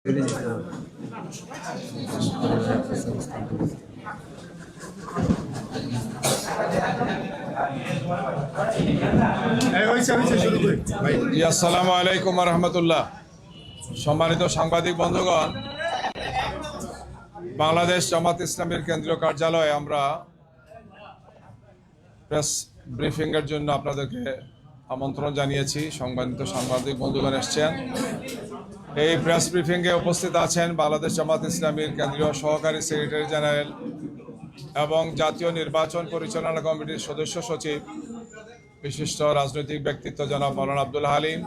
আসসালামু আলাইকুম রহমতুল্লাহ। সম্মানিত সাংবাদিক বন্ধুগণ, বাংলাদেশ জামাত ইসলামীর কেন্দ্রীয় কার্যালয়ে আমরা প্রেস ব্রিফিংয়ের জন্য আপনাদেরকে আমন্ত্রণ জানিয়েছি। সম্মানিত সাংবাদিক বন্ধুগণ এসছেন। এই প্রেস ব্রিফিংয়ে উপস্থিত আছেন বাংলাদেশ জামাত ইসলামীর কেন্দ্রীয় সহকারী সেক্রেটারি জেনারেল এবং জাতীয় নির্বাচন পরিচালনা কমিটির সদস্য সচিব বিশিষ্ট রাজনৈতিক ব্যক্তিত্ব জনাব মাওলানা আব্দুল হালিম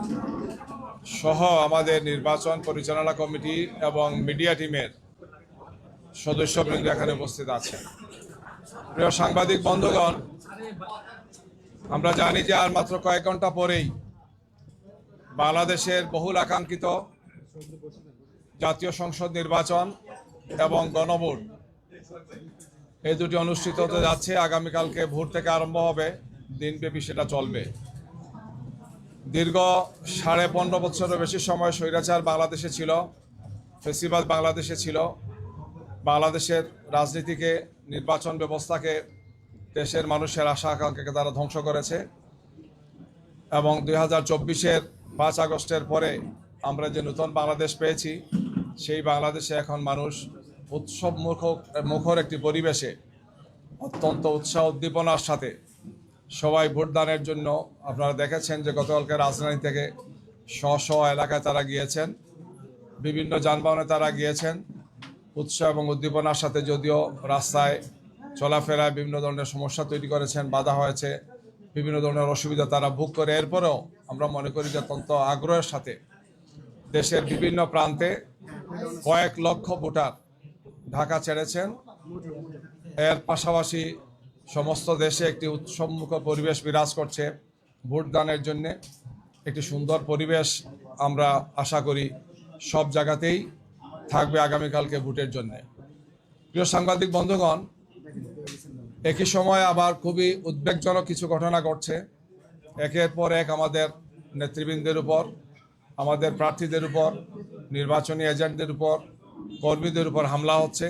সহ আমাদের নির্বাচন পরিচালনা কমিটি এবং মিডিয়া টিমের সদস্যবৃন্দ এখানে উপস্থিত আছেন। প্রিয় সাংবাদিক বন্ধুগণ, আমরা জানি যে আর মাত্র কয়েক ঘন্টা পরেই বাংলাদেশের বহুল আকাঙ্ক্ষিত জাতীয় সংসদ নির্বাচন এবং গণভোট এই দুটি অনুষ্ঠিত হতে যাচ্ছে। আগামীকালকে ভোর থেকে আরম্ভ হবে, দিনব্যাপী সেটা চলবে। দীর্ঘ 15.5 বছরের বেশি সময় স্বৈরাচার বাংলাদেশে ছিল, ফেসিবাদ বাংলাদেশে ছিল। বাংলাদেশের রাজনীতিকে, নির্বাচন ব্যবস্থাকে, দেশের মানুষের আশা আকাঙ্ক্ষাকে তারা ধ্বংস করেছে এবং 2024-এর 5 আগস্টের পরে আমরা যে নতুন বাংলাদেশ পেয়েছি, সেই বাংলাদেশে এখন মানুষ উৎসব মুখর একটি পরিবেশে অত্যন্ত উৎসাহ উদ্দীপনার সাথে সবাই ভোটদানের জন্য, আপনারা দেখেছেন যে গতকালকে রাজধানী থেকে স্ব এলাকায় তারা গিয়েছেন, বিভিন্ন যানবাহনে তারা গিয়েছেন উৎসাহ এবং উদ্দীপনার সাথে। যদিও রাস্তায় চলাফেরায় বিভিন্ন ধরনের সমস্যা তৈরি করেছেন, বাধা হয়েছে, বিভিন্ন ধরনের অসুবিধা তারা ভোগ করে, এরপরেও আমরা মনে করি যে অত্যন্ত আগ্রহের সাথে দেশের বিভিন্ন প্রান্তে কয়েক লক্ষ ভোটার ঢাকা ছেড়েছেন। এর পাশাপাশি সমস্ত দেশে একটি উৎসবমুখর পরিবেশ বিরাজ করছে ভোটদানের জন্যে। একটি সুন্দর পরিবেশ আমরা আশা করি সব জায়গাতেই থাকবে আগামীকালকে ভোটের জন্যে। প্রিয় সাংবাদিক বন্ধুগণ, একই সময় আবার খুবই উদ্বেগজনক কিছু ঘটনা ঘটছে। একের পর এক আমাদের নেতৃবৃন্দের উপর, আমাদের প্রার্থীদের উপর, নির্বাচনী এজেন্টদের উপর, কর্মীদের উপর হামলা হচ্ছে,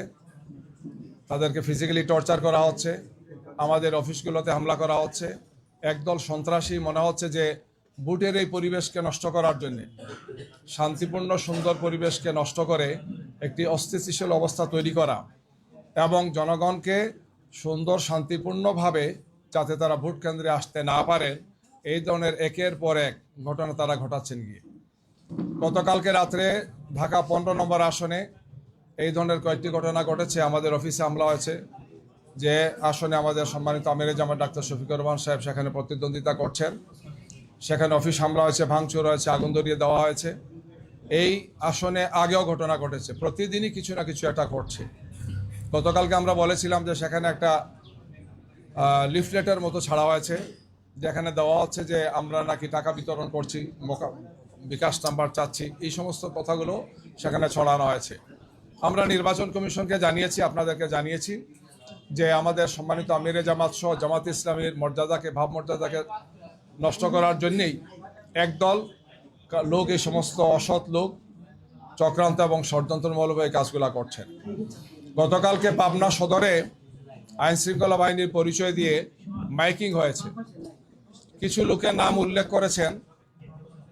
তাদেরকে ফিজিক্যালি টর্চার করা হচ্ছে, আমাদের অফিসগুলোতে হামলা করা হচ্ছে। একদল সন্ত্রাসী মনে হচ্ছে যে ভোটের এই পরিবেশকে নষ্ট করার জন্য, শান্তিপূর্ণ সুন্দর পরিবেশকে নষ্ট করে একটি অস্থিতিশীল অবস্থা তৈরি করা এবং জনগণকে সুন্দর শান্তিপূর্ণভাবে যাতে তারা ভোট কেন্দ্রে আসতে না পারে, এই ধরনের একের পর এক ঘটনা তারা ঘটাচ্ছেন গিয়ে। গতকালকে রাত্রে ঢাকা 15 নম্বর আসনে এই ধরনের কয়েকটি ঘটনা ঘটেছে। আমাদের অফিসে হামলা হয়েছে, যে আসনে আমাদের সম্মানিত আমিরে জামাত ডাক্তার শফিকুর রহমান সাহেব সেখানে প্রতিদ্বন্দ্বিতা করছেন, সেখানে অফিস হামলা হয়েছে, ভাঙচুর হয়েছে, আগুন ধরিয়ে দেওয়া হয়েছে। এই আসনে আগেও ঘটনা ঘটেছে, প্রতিদিনই কিছু না কিছু একটা ঘটছে। গতকালকে আমরা বলেছিলাম যে সেখানে একটা লিফলেটের মতো ছাড়া হয়েছে, যেখানে দেওয়া হচ্ছে যে আমরা নাকি টাকা বিতরণ করছি, বিকাশ নাম্বার চাচ্ছি, এই সমস্ত কথাগুলো সেখানে ছড়ানো হয়েছে। আমরা নির্বাচন কমিশনকে জানিয়েছি, আপনাদেরকে জানিয়েছি যে আমাদের সম্মানিত আমিরে জামাত সহ জামাত ইসলামীর মর্যাদাকে, ভাবমর্যাদাকে নষ্ট করার জন্যেই একদল লোক, এই সমস্ত অসৎ লোক চক্রান্ত এবং ষড়যন্ত্রমূলক এই কাজগুলো করছেন। গতকালকে পাবনা সদরে আইনশৃঙ্খলা বাহিনীর পরিচয় দিয়ে মাইকিং হয়েছে। কিছু লোকের নাম উল্লেখ করেছেন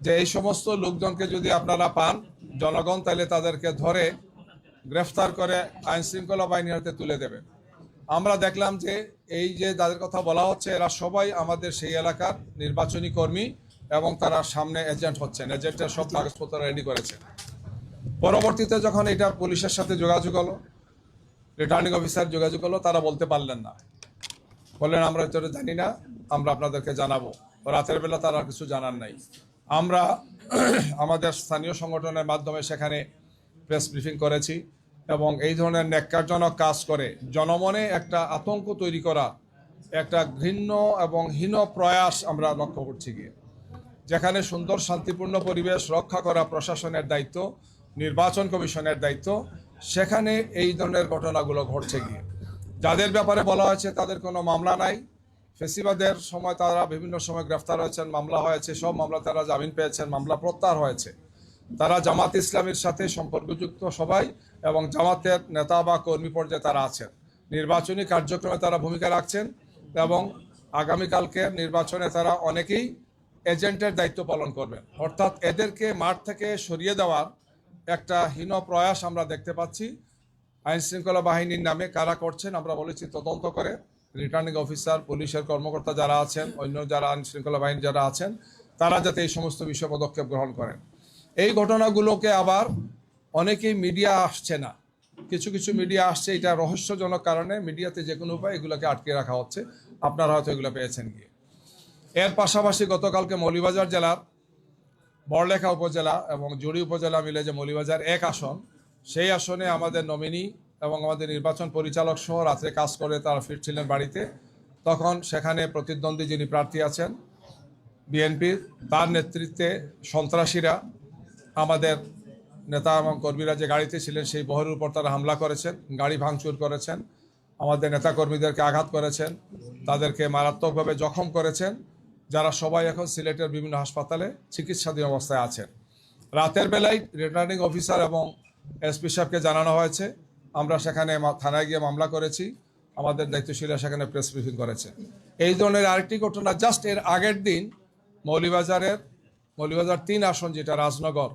যে এই সমস্ত লোকজনকে যদি আপনারা পান জনগণ, তাহলে তাদেরকে ধরে গ্রেফতার করে আইনশৃঙ্খলা বাহিনীর হাতে তুলে দেবে। আমরা দেখলাম যে এই যে যাদের কথা বলা হচ্ছে, এরা সবাই আমাদের সেই এলাকার নির্বাচনী কর্মী এবং তারা সামনে এজেন্ট হচ্ছেন, এজেন্টের সব কাগজপত্র রেডি করেছেন। পরবর্তীতে যখন এটা পুলিশের সাথে যোগাযোগ হলো, রিটার্নিং অফিসার যোগাযোগ হলো, তারা বলতে পারলেন না, বললেন আমরা এটা জানি না, আমরা আপনাদেরকে জানাবো। রাতের বেলা তারা কিছু জানার নাই। আমরা আমাদের স্থানীয় সংগঠনের মাধ্যমে সেখানে প্রেস ব্রিফিং করেছি এবং এই ধরনের ন্যাক্কারজনক কাজ করে জনমনে একটা আতঙ্ক তৈরি করা, একটা ঘৃণ্য এবং হীন প্রয়াস আমরা লক্ষ্য করছি গিয়ে। যেখানে সুন্দর শান্তিপূর্ণ পরিবেশ রক্ষা করা প্রশাসনের দায়িত্ব, নির্বাচন কমিশনের দায়িত্ব, সেখানে এই ধরনের ঘটনাগুলো ঘটছে গিয়ে। যাদের ব্যাপারে বলা হয়েছে তাদের কোনো মামলা নাই, ফেসিবাদের সময় তারা বিভিন্ন সময় গ্রেফতার হয়েছেন, মামলা হয়েছে, সব মামলা তারা জামিন পেয়েছেন, মামলা প্রত্যাহার হয়েছে। তারা জামাত ইসলামের সাথে সম্পর্কযুক্ত সবাই এবং জামাতের নেতা বা কর্মী পর্যায়ে তারা আছেন। নির্বাচনী কার্যক্রমে তারা ভূমিকা রাখছেন এবং আগামীকালকে নির্বাচনে তারা অনেকেই এজেন্টের দায়িত্ব পালন করবেন। অর্থাৎ এদেরকে মাঠ থেকে সরিয়ে দেওয়ার একটা হীন প্রয়াস আমরা দেখতে পাচ্ছি। আইনশৃঙ্খলা বাহিনীর নামে কারা করছেন আমরা বলেছি তদন্ত করে রিটার্নিং অফিসার, পুলিশের কর্মকর্তা যারা আছেন, অন্য যারা আইনশৃঙ্খলা বাহিনী যারা আছেন, তারা যাতে এই সমস্ত বিষয় পদক্ষেপ গ্রহণ করেন। এই ঘটনাগুলোকে আবার অনেকেই মিডিয়া আসছে না, কিছু কিছু মিডিয়া আসছে, এটা রহস্যজনক কারণে মিডিয়াতে যে কোনো উপায় এগুলোকে আটকে রাখা হচ্ছে। আপনারা হয়তো এগুলো পেয়েছেন গিয়ে। এর পাশাপাশি গতকালকে মৌলভীবাজার জেলার বড়লেখা উপজেলা এবং জুড়ি উপজেলা মিলে যে মৌলভীবাজার 1 আসন, সেই আসনে আমাদের নমিনি এবং আমাদের নির্বাচন পরিচালক সহ রাত্রে কাজ করে তারা ফিরছিলেন বাড়িতে। তখন সেখানে প্রতিদ্বন্দ্বী যিনি প্রার্থী আছেন বিএনপির, তার নেতৃত্বে সন্ত্রাসীরা আমাদের নেতা এবং কর্মীরা যে গাড়িতে ছিলেন সেই বহরের উপর তারা হামলা করেছেন, গাড়ি ভাঙচুর করেছেন, আমাদের নেতা কর্মীদেরকে আঘাত করেছেন, তাদেরকে মারাত্মকভাবে জখম করেছেন, যারা সবাই এখন সিলেটের বিভিন্ন হাসপাতালে চিকিৎসাধীন অবস্থায় আছেন। রাতের বেলায় রিটার্নিং অফিসার এবং এসপি সাহেবকে জানানো হয়েছে। আমরা সেখানে থানায় গিয়ে মামলা করেছি, আমাদের দায়িত্বশীলরা সেখানে প্রেস ব্রিফিং করেছে। এই ধরনের আরেকটি ঘটনা জাস্ট এর আগের দিন মৌলভীবাজার 3 আসন যেটা রাজনগর,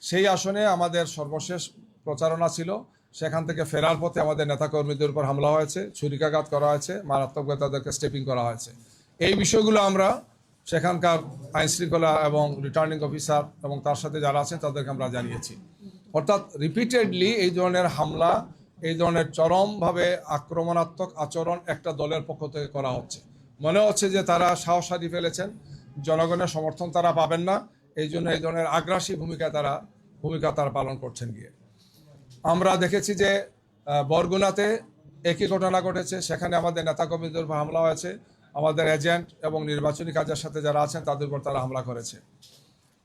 সেই আসনে আমাদের সর্বশেষ প্রচারণা ছিল। সেখান থেকে ফেরার পথে আমাদের নেতাকর্মীদের উপর হামলা হয়েছে, ছুরিকাঘাত করা হয়েছে, মারাত্মকভাবে তাদেরকে স্টেপিং করা হয়েছে। এই বিষয়গুলো আমরা সেখানকার আইনশৃঙ্খলা এবং রিটার্নিং অফিসার এবং তার সাথে যারা আছেন তাদেরকে আমরা জানিয়েছি। অর্থাৎ রিপিটেডলি এই ধরনের হামলা, এই ধরনের চরমভাবে আক্রমণাত্মক আচরণ একটা দলের পক্ষ থেকে করা হচ্ছে। মনে হচ্ছে যে তারা সাহস হারিয়ে ফেলেছেন, জনগণের সমর্থন তারা পাবেন না, এই জন্য এই ধরনের আগ্রাসী ভূমিকা তারা পালন করছেন গিয়ে। আমরা দেখেছি যে বরগুনাতে একই ঘটনা ঘটেছে, সেখানে আমাদের নেতাকর্মীদের উপর হামলা হয়েছে, আমাদের এজেন্ট এবং নির্বাচনী কাজের সাথে যারা আছেন তাদের উপর তারা হামলা করেছে।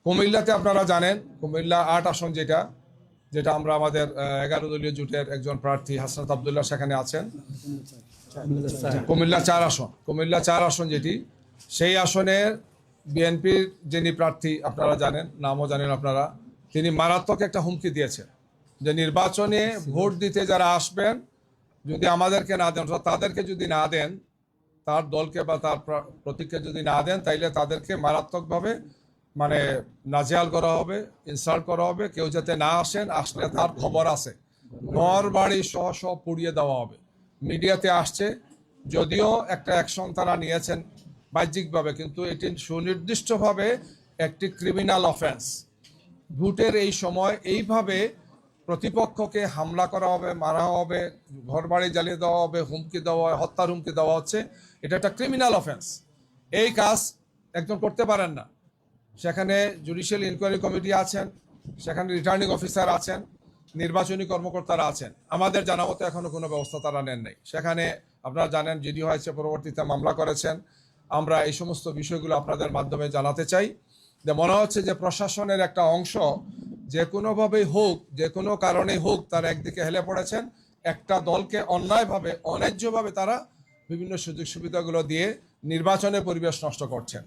কুমিল্লাতে আপনারা জানেন, কুমিল্লা 8 আসন যেটা আমরা আমাদের 11 দলীয় জোটের একজন প্রার্থী হাসনাত আবদুল্লাহ সেখানে আছেন। কুমিল্লা 4 আসন যেটি, সেই আসনের বিএনপির যিনি প্রার্থী আপনারা জানেন, নামও জানেন আপনারা, তিনি মারাত্মক একটা হুমকি দিয়েছেন যে নির্বাচনে ভোট দিতে যারা আসবেন যদি আমাদেরকে না দেন, তাদেরকে যদি না দেন, তার দলকে বা তার প্রতীককে যদি না দেন, তাইলে তাদেরকে মারাত্মকভাবে নাজেহাল করা হবে, ইনসাল্ট করা হবে। কেউ যাতে না আসেন, আসলে তার খবর আছে, ঘর বাড়ি সহ পুড়িয়ে দেওয়া হবে। মিডিয়াতে আসছে, যদিও একটা অ্যাকশন তারা নিয়েছেন বাহ্যিকভাবে, কিন্তু এটি সুনির্দিষ্টভাবে একটি ক্রিমিনাল অফেন্স। ভোটের এই সময় এইভাবে প্রতিপক্ষকে হামলা করা হবে, মারা হবে, ঘর বাড়ি জ্বালিয়ে দেওয়া হবে, হুমকি দেওয়া হয়, হত্যার হুমকি দেওয়া হচ্ছে। এটা একটা ক্রিমিনাল অফেন্স। এই কাজ একজন করতে পারেন না। সেখানে জুডিশিয়াল ইনকোয়ারি কমিটি আছেন, সেখানে রিটার্নিং অফিসার আছেন, নির্বাচনী কর্মকর্তারা আছেন। আমাদের জানা মতো এখনো কোনো ব্যবস্থা তারা নেন নাই। সেখানে আপনারা জানেন জিডি হয়েছে, পরবর্তীতে মামলা করেছেন। আমরা এই সমস্ত বিষয়গুলো আপনাদের মাধ্যমে জানাতে চাই যে মনে হচ্ছে যে প্রশাসনের একটা অংশ যে কোনোভাবেই হোক, যে কোনো কারণেই হোক, তারা একদিকে হেলে পড়েছেন। একটা দলকে অন্যায়ভাবে, অন্যায্যভাবে তারা বিভিন্ন সুযোগ সুবিধাগুলো দিয়ে নির্বাচনের পরিবেশ নষ্ট করছেন।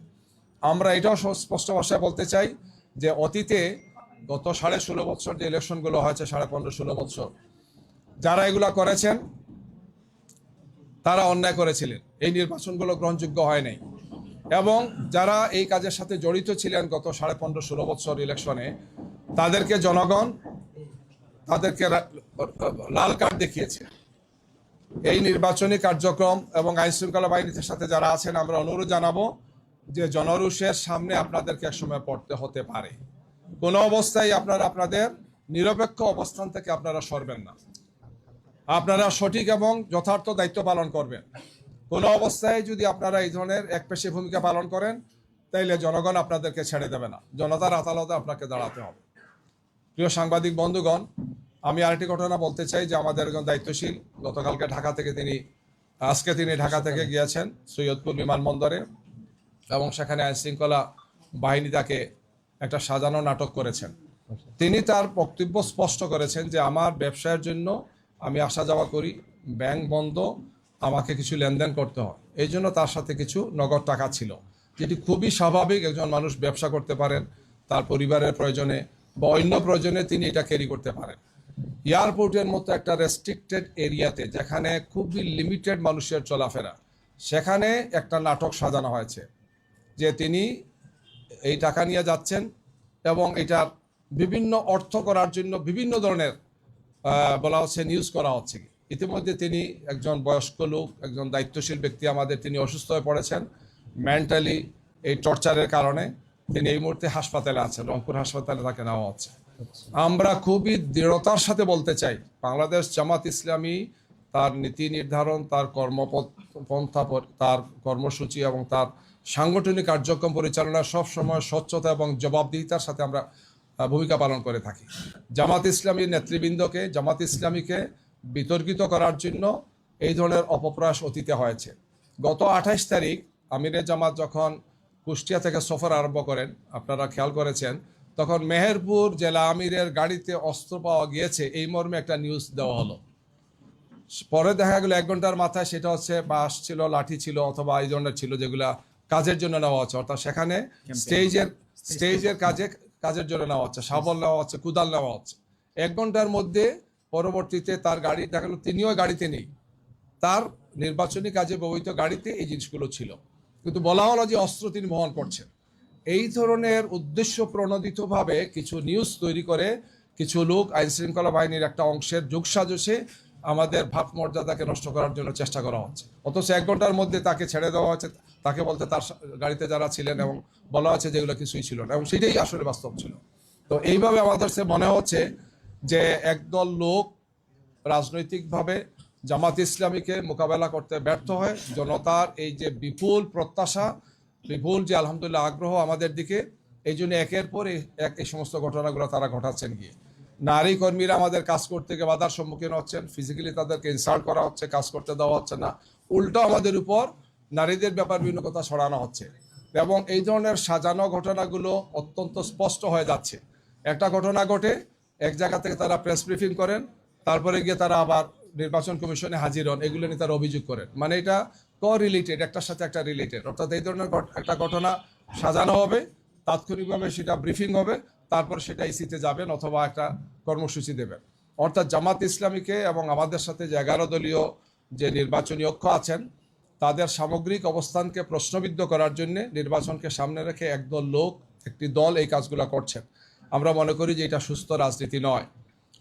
আমরা এটাও স্পষ্ট ভাষায় বলতে চাই যে অতীতে গত 16.5 বছর যে ইলেকশনগুলো হয়েছে, 15.5-16 বছর, যারা এগুলা করেছেন তারা অন্যায় করেছিলেন, এই নির্বাচনগুলো গ্রহণযোগ্য হয় নাই। এবং যারা এই কাজের সাথে জড়িত ছিলেন গত 15.5-16 বছর ইলেকশনে, তাদেরকে জনগণ তাদেরকে লাল কার্ড দেখিয়েছে। এই নির্বাচনী কার্যক্রম এবং আইনশৃঙ্খলা বাহিনীর সাথে যারা আছেন, আমরা অনুরোধ জানাবো যে জনরোষের সামনে আপনাদেরকে একসময় পড়তে হতে পারে। কোনো অবস্থায় আপনারা আপনাদের নিরপেক্ষ অবস্থান থেকে আপনারা সরবেন না। আপনারা সঠিক এবং যথার্থ দায়িত্ব পালন করবেন। কোনো অবস্থায় যদি আপনারা এই ধরনের একপেশে ভূমিকা পালন করেন, তাইলে জনগণ আপনাদেরকে ছেড়ে দেবে না, জনতার আদালতে আপনাকে দাঁড়াতে হবে। প্রিয় সাংবাদিক বন্ধুগণ, আমি আরেকটি ঘটনা বলতে চাই যে আমাদের একজন দায়িত্বশীল গতকালকে আজকে তিনি ঢাকা থেকে গিয়েছেন সৈয়দপুর বিমানবন্দরে, এবং সেখানে আইনশৃঙ্খলা বাহিনী তাকে একটা সাজানো নাটক করেছেন। তিনি তার বক্তব্য স্পষ্ট করেছেন যে আমার ব্যবসায়ের জন্য আমি আসা যাওয়া করি, ব্যাংক বন্ধ, আমাকে কিছু লেনদেন করতে হয়, এই জন্য তার সাথে কিছু নগদ টাকা ছিল, যেটি খুবই স্বাভাবিক। একজন মানুষ ব্যবসা করতে পারেন, তার পরিবারের প্রয়োজনে বা অন্য প্রয়োজনে তিনি এটা ক্যারি করতে পারেন। এয়ারপোর্টের মতো একটা রেস্ট্রিক্টেড এরিয়াতে যেখানে খুবই লিমিটেড মানুষের চলাফেরা, সেখানে একটা নাটক সাজানো হয়েছে যে তিনি এই টাকা নিয়ে যাচ্ছেন এবং এটার বিভিন্ন অর্থ করার জন্য বিভিন্ন ধরনের বলা হচ্ছে নিউজ করা হচ্ছে। ইতিমধ্যে তিনি একজন বয়স্ক লোক, একজন দায়িত্বশীল ব্যক্তি আমাদের, তিনি অসুস্থ হয়ে পড়েছেন মেন্টালি এই টর্চারের কারণে। তিনি এই মুহূর্তে হাসপাতালে আছেন, রংপুর হাসপাতালে তাকে নেওয়া হচ্ছে। আমরা খুবই দৃঢ়তার সাথে বলতে চাই, বাংলাদেশ জামাত ইসলামী তার নীতি নির্ধারণ, তার কর্মপন্থা, তার কর্মসূচি এবং তার সাংগঠনিক কার্যক্রম পরিচালনা সবসময় স্বচ্ছতা এবং জবাবদিহিতার সাথে আমরা ভূমিকা পালন করে থাকি। জামাত ইসলামীর নেতৃবৃন্দকে, জামাত ইসলামীকে বিতর্কিত করার জন্য এই ধরনের অপপ্রয়াস অতীতে হয়েছে। গত 28 তারিখ আমিরে জামাত যখন কুষ্টিয়া থেকে সফর আরম্ভ করেন, আপনারা খেয়াল করেছেন, তখন মেহেরপুর জেলা আমিরের গাড়িতে অস্ত্র পাওয়া গিয়েছে এই মর্মে একটা নিউজ দেওয়া হলো। পরে দেখা গেল 1 ঘন্টার মাথায় সেটা হচ্ছে বাঁশ ছিল, লাঠি ছিল অথবা এই ধরনের ছিল যেগুলা কাজের জন্য নেওয়া হচ্ছে, অর্থাৎ সেখানে স্টেজের কাজের জন্য নেওয়া হচ্ছে, শাবল নেওয়া হচ্ছে, কুদাল নেওয়া হচ্ছে। 1 ঘন্টার মধ্যে পরবর্তীতে তার গাড়ি দেখা গেল তিনিও গাড়িতে নেই, তার নির্বাচনী কাজে ব্যবহৃত গাড়িতে এই জিনিসগুলো ছিল, কিন্তু বলা হলো যে অস্ত্র তিনি বহন করছেন। এই ধরনের উদ্দেশ্য প্রণোদিতভাবে কিছু নিউজ তৈরি করে কিছু লোক আইন শৃঙ্খলা বাহিনীর একটা অংশের যোগসাজশে আমাদের ভাবমর্যাদাকে নষ্ট করার জন্য চেষ্টা করা হচ্ছে। অথচ 1 ঘন্টার মধ্যে তাকে ছেড়ে দেওয়া হচ্ছে, তাকে বলতে তার গাড়িতে যারা ছিলেন এবং বলা হচ্ছে যেগুলো কিছুই ছিল না, এবং সেটাই আসলে বাস্তব ছিল। তো এইভাবে আমাদের সে মনে হচ্ছে যে একদল লোক রাজনৈতিকভাবে জামাত ইসলামীকে মোকাবেলা করতে ব্যর্থ হয়। জনতার এই যে বিপুল প্রত্যাশা, বিপুল যে আলহামদুলিল্লাহ আগ্রহ আমাদের দিকে, এই জন্য একের পর এক এই সমস্ত ঘটনাগুলো তারা ঘটাচ্ছেন। গিয়ে নারী কর্মীরা আমাদের কাজ করতে গিয়ে বাধার সম্মুখীন হচ্ছেন, ফিজিক্যালি তাদেরকে ইনসাল্ট করা হচ্ছে, কাজ করতে দেওয়া হচ্ছে না, উল্টো আমাদের উপর নারীদের ব্যাপার বিভিন্ন কথা ছড়ানো হচ্ছে। এবং এই ধরনের সাজানো ঘটনাগুলো অত্যন্ত স্পষ্ট হয়ে যাচ্ছে। একটা ঘটনা ঘটে, এক জায়গা থেকে তারা প্রেস ব্রিফিং করেন, তারপরে গিয়ে তারা আবার নির্বাচন কমিশনে হাজির হন, এগুলো নিয়ে তারা অভিযোগ করেন। মানে এটা রিলেটেড, একটার সাথে একটা রিলেটেড, অর্থাৎ এই ধরনের একটা ঘটনা সাজানো হবে, তাৎক্ষণিকভাবে সেটা ব্রিফিং হবে, তারপর সেটা ইসিতে যাবেন অথবা একটা কর্মসূচি দেবেন। অর্থাৎ জামাত ইসলামীকে এবং আমাদের সাথে যে 11 দলীয় যে নির্বাচনী ঐক্য আছেন তাদের সামগ্রিক অবস্থানকে প্রশ্নবিদ্ধ করার জন্য নির্বাচনকে সামনে রেখে একদল লোক, একটি দল এই কাজগুলো করছেন। আমরা মনে করি যে এটা সুস্থ রাজনীতি নয়,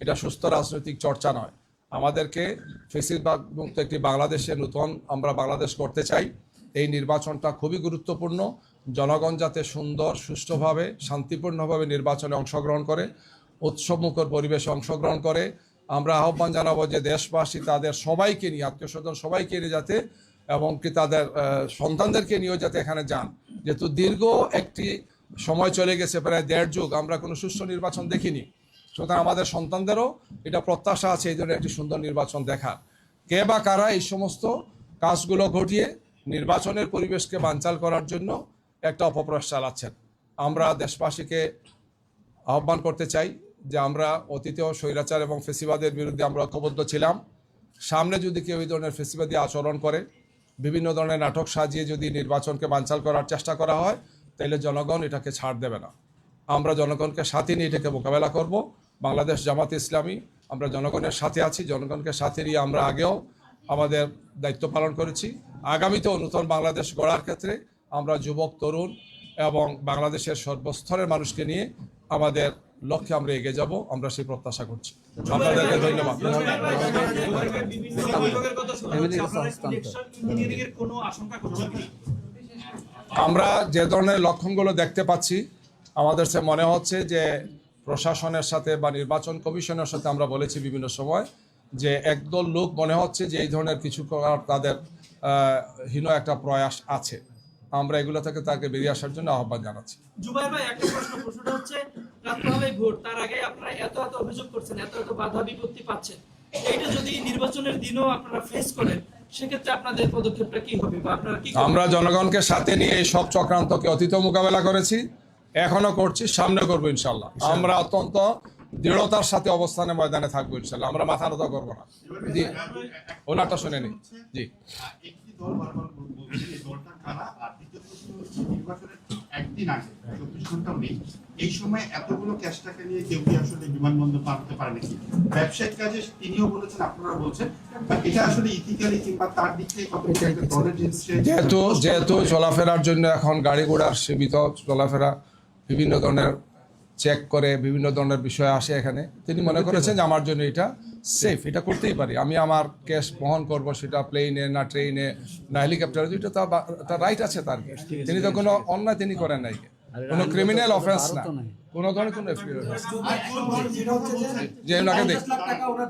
এটা সুস্থ রাজনৈতিক চর্চা নয়। আমাদেরকে ফেসিবাদ মুক্ত একটি বাংলাদেশে নতুন আমরা বাংলাদেশ করতে চাই। এই নির্বাচনটা খুবই গুরুত্বপূর্ণ। জনগণ যাতে সুন্দর, সুষ্ঠুভাবে, শান্তিপূর্ণভাবে নির্বাচনে অংশগ্রহণ করে, উৎসবমুখর পরিবেশে অংশগ্রহণ করে। আমরা আহ্বান জানাবো যে দেশবাসী তাদের সবাইকে নিয়ে, আত্মীয় স্বজন সবাইকে নিয়ে যাতে, এবং কি তাদের সন্তানদেরকে নিয়েও যাতে এখানে যান। যেহেতু দীর্ঘ একটি সময় চলে গেছে, প্রায় 1.5 যুগ আমরা কোনো সুষ্ঠু নির্বাচন দেখিনি, সুতরাং আমাদের সন্তানদেরও এটা প্রত্যাশা আছে এই ধরনের একটি সুন্দর নির্বাচন দেখার। কে বা কারা এই সমস্ত কাজগুলো ঘটিয়ে নির্বাচনের পরিবেশকে বানচাল করার জন্য একটা অপপ্রয়াস চালাচ্ছেন। আমরা দেশবাসীকে আহ্বান করতে চাই যে আমরা অতীতেও স্বৈরাচার এবং ফেসিবাদের বিরুদ্ধে আমরা ঐক্যবদ্ধ ছিলাম। সামনে যদি কেউ এই ধরনের ফেসিবাদী আচরণ করে, বিভিন্ন ধরনের নাটক সাজিয়ে যদি নির্বাচনকে বানচাল করার চেষ্টা করা হয়, তাহলে জনগণ এটাকে ছাড় দেবে না। আমরা জনগণকে সাথে নিয়ে এটাকে মোকাবেলা করব। বাংলাদেশ জামাত ইসলামী আমরা জনগণের সাথে আছি, জনগণকে সাথে নিয়ে আমরা আগেও আমাদের দায়িত্ব পালন করেছি। আগামীতেও নতুন বাংলাদেশ গড়ার ক্ষেত্রে আমরা যুবক, তরুণ এবং বাংলাদেশের সর্বস্তরের মানুষকে নিয়ে আমাদের লক্ষ্যে আমরা এগিয়ে যাব, আমরা সেই প্রত্যাশা করছি। আপনাদেরকে ধন্যবাদ। আমরা যে ধরনের লক্ষণগুলো দেখতে পাচ্ছি, আমাদের সে মনে হচ্ছে যে প্রশাসনের সাথে বা নির্বাচন কমিশনের সাথে আমরা বলেছি বিভিন্ন সময় যে একদল লোক মনে হচ্ছে যে এই ধরনের কিছু করার তাদের হীন একটা প্রয়াস আছে। আমরা এগুলো থেকে তাকে বেরিয়ে আসার জন্য আহ্বান জানাচ্ছি। জুবাইর ভাই, একটা প্রশ্নটা হচ্ছে, রাতবেলায় ভোট, তার আগে আপনারা এত অভিযোগ করছেন, এত বাধা বিপত্তি পাচ্ছেন, এইটা যদি নির্বাচনের দিনও আপনারা ফেস করেন, সেক্ষেত্রে আপনাদের পদক্ষেপটা কি হবে বা আপনারা কি? আমরা জনগণকে সাথে নিয়ে এই সব চক্রান্তকে অতীত মোকাবেলা করেছি, এখনো করছি, সামনে করবো ইনশাল্লাহ। আমরা অত্যন্ত দৃঢ়তার সাথে অবস্থানে ময়দানে থাকবো ইনশাল্লাহ, আমরা মাথা নত করবো না। জি, ওনারটা শুনে নি। জি, একদিন আগে 24 ঘন্টাও নেই এই সময় এতগুলো ক্যাশ টাকা নিয়ে কেউ কি আসলে বিমানবন্দর পার হতে পারে নাকি? ব্যবসায়িক কাজে তিনিও বলেছেন, আপনারা বলছেন, এটা আসলে ইথিক্যালি কিংবা তার দিক থেকে কতটা একটা দলের যেহেতু চলাফেরার জন্য এখন গাড়ি ঘোড়ার সীমিত চলাফেরা, বিভিন্ন ধরনের চেক করে, বিভিন্ন ধরনের বিষয় আসে এখানে, তিনি মনে করেছেন যে আমার জন্য এটা সেফ, এটা করতেই পারি, আমি আমার ক্যাশ বহন করব, সেটা প্লেনে না ট্রেনে না হেলিকপ্টারে, এটা তার রাইট আছে তার। তিনি তো কোনো অন্যায় তিনি করেন নাই, কোনো ক্রিমিনাল অফেন্স না, কোনো ধরনের কোনো যে ওনাকে দেখ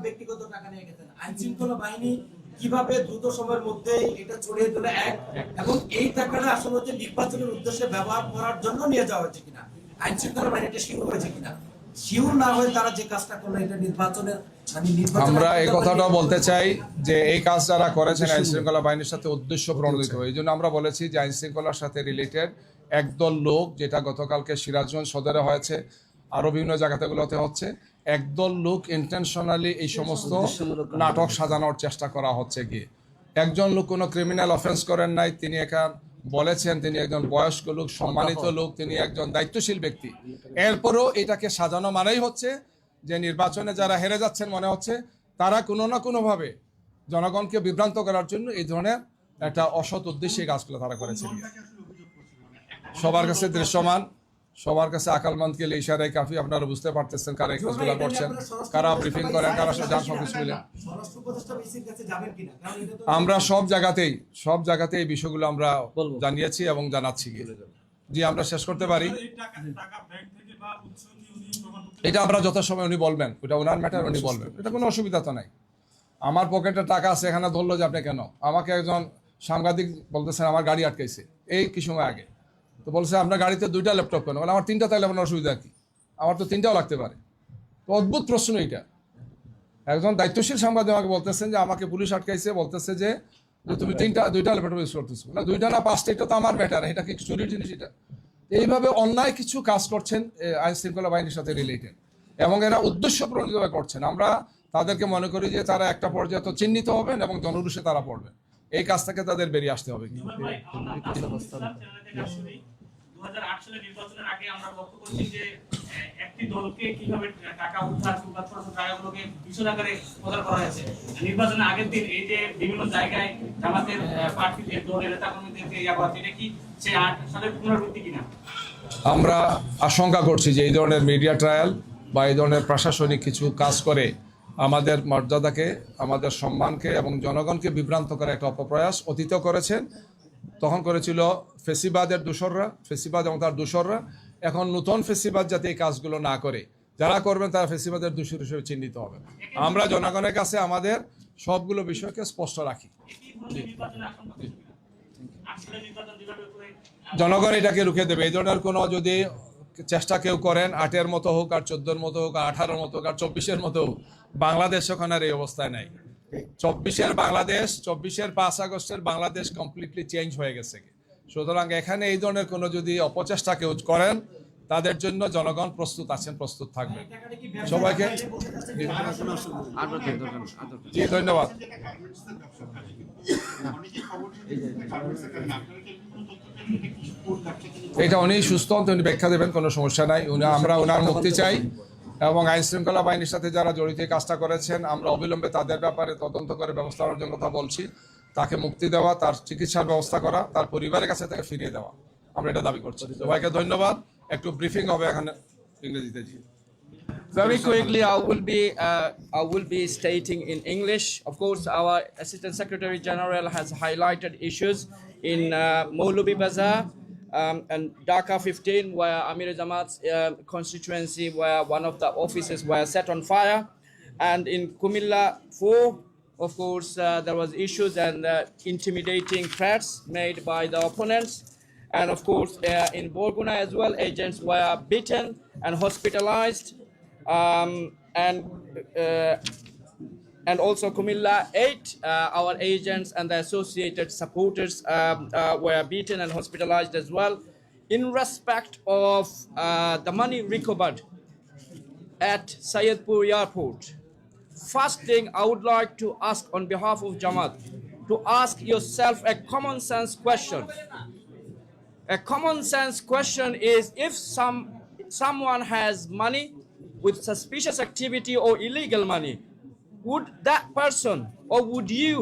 ব্যক্তিগত টাকা নিয়ে গেছেন, আইন শৃঙ্খলা বাহিনী কিভাবে দ্রুত সময়ের মধ্যে এটা ছড়িয়ে দিল এক, এবং এই টাকাটা আসলে হচ্ছে নির্বাচনের উদ্দেশ্যে ব্যবহার করার জন্য নিয়ে যাওয়া হয়েছে কিনা, আইন শৃঙ্খলা বাহিনী এটা শিওর হয়েছে কিনা, শিওর না হয়ে তারা যে কাজটা করলো এটা নির্বাচনের আমরা এই কথাটাও বলতে চাই যে এই কাজ যারা করেছেন আইন শৃঙ্খলা বাহিনীর সাথে উদ্দেশ্য প্রণোদিত, এই জন্য আমরা বলেছি যে আইন শৃঙ্খলার সাথে রিলেটেড একদল লোক, যেটা গতকালকে সিরাজগঞ্জ সদরে হয়েছে, আরো বিভিন্ন জায়গাতেগুলোতে হচ্ছে, একদল লোক ইন্টেনশনালি এই সমস্ত নাটক সাজানোর চেষ্টা করা হচ্ছে গিয়ে। একজন লোক কোনো ক্রিমিনাল অফেন্স করেন নাই, তিনি এখান বলেছেন তিনি একজন বয়স্ক লোক, সম্মানিত লোক, তিনি একজন দায়িত্বশীল ব্যক্তি, এরপরও এটাকে সাজানো মানেই হচ্ছে যে নির্বাচনে যারা হেরে যাচ্ছেন মনে হচ্ছে তারা কোনো না কোনোভাবে জনগণকে বিভ্রান্ত করার জন্য এই ধরনের একটা অসৎ উদ্দেশ্যে কাজগুলো তারা করেছে। সবার কাছে দৃশ্যমান, সবার কাছে আকালমন্দকে ইশারায় কাফি, আপনারা বুঝতে পারতেছেন কারা এই কাজগুলো করছেন, কারা ব্রিফিং করেন, কারা যান সবকিছু মিলে। আমরা সব জায়গাতেই এই বিষয়গুলো আমরা জানিয়েছি এবং জানাচ্ছি। জি, আমরা শেষ করতে পারি। এটা আমরা যথাসময় উনি বলবেন, ওটা ওনার ম্যাটার, উনি বলবেন, এটা কোনো অসুবিধা তো নাই। আমার পকেটে টাকা আছে, এখানে ধরলো যে আপনি কেন, আমাকে একজন সাংবাদিক বলতেছেন আমার গাড়ি আটকাইছে এই কি সময় আগে, তো বলছে আপনার গাড়িতে 2টা ল্যাপটপ কেন, বলে আমার 3টা, তাইলে আপনার অসুবিধা কি, আমার তো 3টাও লাগতে পারে। তো অদ্ভুত প্রশ্ন এটা। একজন দায়িত্বশীল সাংবাদিক আমাকে বলতেছেন যে আমাকে পুলিশ আটকাইছে, বলতেছে যে তুমি 2টা ল্যাপটপ ইউজ করতেছো, না 2টা না 5টা, এটা তো আমার ম্যাটার, এটা কি চুরির জিনিস? এটা এইভাবে অন্যায় কিছু কাজ করছেন আইন শৃঙ্খলা বাহিনীর সাথে রিলেটেড, এবং এরা উদ্দেশ্যপ্রণোদিতভাবে করছেন। আমরা তাদেরকে মনে করি যে তারা একটা পর্যায়ে তো চিহ্নিত হবেন এবং জনরুষে তারা পড়বেন, এই কাজ থেকে তাদের বেরিয়ে আসতে হবে। 2008 সালের নির্বাচনের আগে আমরা লক্ষ্য করছি যে একটি দলকে কিভাবে টাকা উদ্ধার কিংবা ছোট ছোট জায়গাগুলোকে বিশদ আকারে প্রচার করা হয়েছে। নির্বাচনের আগের দিন এই যে বিভিন্ন জায়গায় জামাতের প্রার্থীদের দলের নেতাকর্মীদেরকে এটা কি সে 8 সালের পুনরাবৃত্তি কিনা? আমরা আশঙ্কা করছি যে এই ধরনের মিডিয়া ট্রায়াল বা এই ধরনের প্রশাসনিক কিছু কাজ করে আমাদের মর্যাদাকে, আমাদের সম্মানকে এবং জনগণকে বিভ্রান্ত করার একটা অপপ্রয়াস অতীতেও করেছেন। তখন করেছিল ফেসিবাদের দোসররা, ফেসিবাদ এবং তার দোসররা। এখন নতুন ফেসিবাদ যাতে এই কাজগুলো না করে, যারা করবেন তারা ফেসিবাদের দোষর হিসেবে চিহ্নিত হবে। আমরা জনগণের কাছে আমাদের সবগুলো বিষয়কে স্পষ্ট রাখি। জনগণ এটাকে রুখে দেবে। এই ধরনের কোনো যদি চেষ্টা কেউ করেন, 8-এর মতো হোক আর 14-এর মতো হোক আর 18-এর মতো হোক আর 24-এর মতো হোক, বাংলাদেশ ওখানে আর এই অবস্থায় নাই। 24-এর বাংলাদেশ, 24-এর 5 আগস্টের বাংলাদেশ কমপ্লিটলি চেঞ্জ হয়ে গেছে। সুতরাং এখানে এই ধরনের কোনো যদি অপচেষ্টা কেউ করেন, তাদের জন্য জনগণ প্রস্তুত আছেন, প্রস্তুত থাকবেন। সবাইকে জি ধন্যবাদ। এটা উনি সুস্থ, উনি ব্যাখ্যা দেবেন, কোনো সমস্যা নাই। আমরা ওনার মুক্তি চাই এবং আইন শৃঙ্খলা বাহিনীর সাথে যারা জড়িত কাজটা করেছেন আমরা অবিলম্বে তাদের ব্যাপারে তদন্ত করে ব্যবস্থা নেওয়ার জন্য কথা বলছি। তাকে মুক্তি দেওয়া, তার চিকিৎসার ব্যবস্থা করা, তার পরিবারের কাছে তাকে ফিরিয়ে দেওয়া, আমরা এটা দাবি করছি। সবাইকে ধন্যবাদ। একটু ব্রিফিং হবে এখানে ইংরেজিতে। জি Very quickly, I will be stating in English. Of course, our Assistant Secretary General has highlighted issues in Maulubi Bazaar and Dhaka 15, where Amir Jamaat's constituency, where one of the offices were set on fire, and in Kumilla 4, of course, there was issues and intimidating threats made by the opponents. And of course, in Borguna as well, agents were beaten and hospitalized. And also Kumilla 8, our agents and the associated supporters were beaten and hospitalized as well. In respect of the money recovered at Syedpur Airport, first thing I would like to ask on behalf of Jamaat, to ask yourself a common sense question. A common sense question is, if someone has money with suspicious activity or illegal money, would that person or would you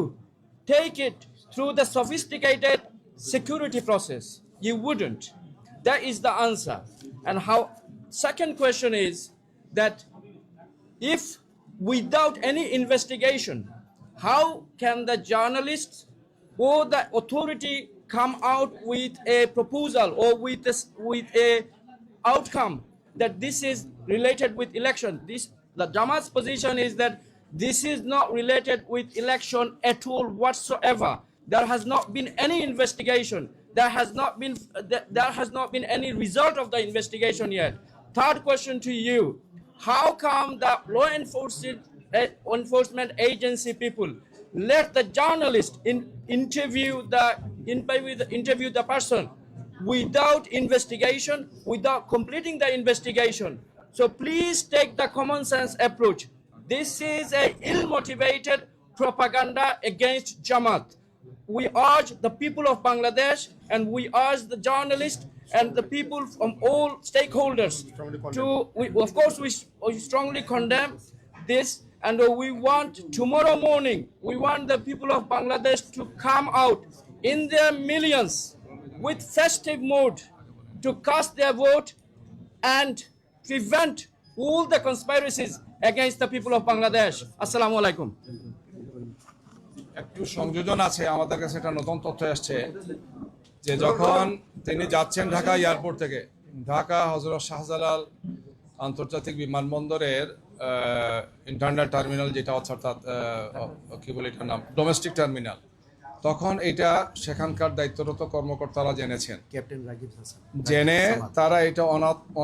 take it through the sophisticated security process? You wouldn't. That is the answer. And how? Second question is that if without any investigation, how can the journalists or the authority come out with a proposal or with a outcome that this is related with election? The Jamaat's position is that this is not related with election at all whatsoever. There has not been any investigation. There has not been any result of the investigation yet. Third question to you: how come the law enforcement agency people let the journalist interview the person without investigation, without completing the investigation? So please take the common sense approach. This is a ill-motivated propaganda against Jamaat. We urge the people of Bangladesh and we urge the journalists and the people from all stakeholders we strongly condemn this, and we want tomorrow morning, we want the people of Bangladesh to come out in their millions with festive mood to cast their vote and prevent all the conspiracies against the people of Bangladesh. Assalamu alaikum. একটু সংযোজন আছে, আমাদের কাছে একটা নতুন তথ্য আসছে যে যখন তিনি যাচ্ছেন ঢাকা এয়ারপোর্ট থেকে, ঢাকা হযরত শাহজালাল আন্তর্জাতিক বিমানবন্দরের ইন্টারনাল টার্মিনাল যেটা হচ্ছে, অর্থাৎ কি বলে এটার নাম, ডোমেস্টিক টার্মিনাল, তখন এটা সেখানকার দায়িত্বরত কর্মকর্তারা জেনেছেন, জেনে তারা এটা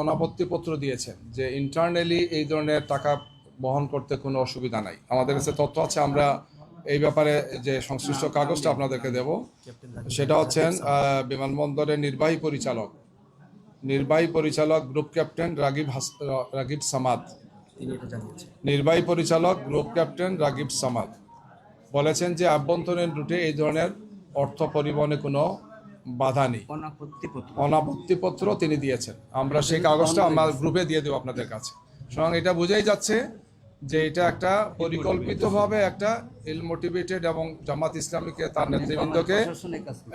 অনাপত্তিপত্র দিয়েছেন যে ইন্টারনালি এই ধরনের টাকা বহন করতে কোনো অসুবিধা নাই। আমাদের কাছে তথ্য আছে, আমরা এই ব্যাপারে যে সংশ্লিষ্ট কাগজটা আপনাদেরকে দেব, সেটা হচ্ছেন বিমানবন্দরের নির্বাহী পরিচালক গ্রুপ ক্যাপ্টেন রাগিব সামাদ, নির্বাহী পরিচালক গ্রুপ ক্যাপ্টেন রাগিব সামাদ বলেছেন যে আভ্যন্তরীণ রুটে এই ধরনের অর্থ পরিবহনে কোনো বাধা নেই, অনাপত্তিপত্র তিনি দিয়েছেন। আমরা সেই কাগজটা আমরা গ্রুপে দিয়ে দেবো আপনাদের কাছে। সুতরাং এটা বোঝাই যাচ্ছে যে এটা একটা পরিকল্পিতভাবে একটা ইল মোটিভেটেড এবং জামাত ইসলামীকে, তার নেতৃবৃন্দকে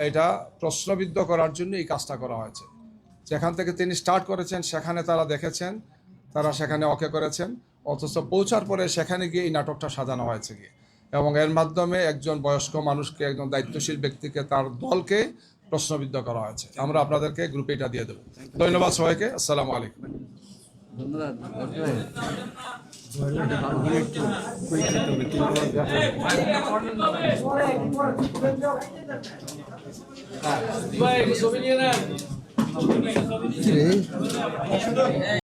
এটা প্রশ্নবিদ্ধ করার জন্য এই কাজটা করা হয়েছে। যেখান থেকে তিনি স্টার্ট করেছেন সেখানে তারা দেখেছেন, তারা সেখানে ওকে করেছেন, অথচ পৌঁছার পরে সেখানে গিয়ে এই নাটকটা সাজানো হয়েছে গিয়ে, এবং এর মাধ্যমে একজন বয়স্ক মানুষকে, একজন দায়িত্বশীল ব্যক্তিকে, তার দলকে প্রশ্নবিদ্ধ করা হয়েছে। আমরা আপনাদেরকে গ্রুপে এটা দিয়ে দেবো। ধন্যবাদ সবাইকে। আসসালামু আলাইকুম। ভাই ছবি নিয়ে নেন।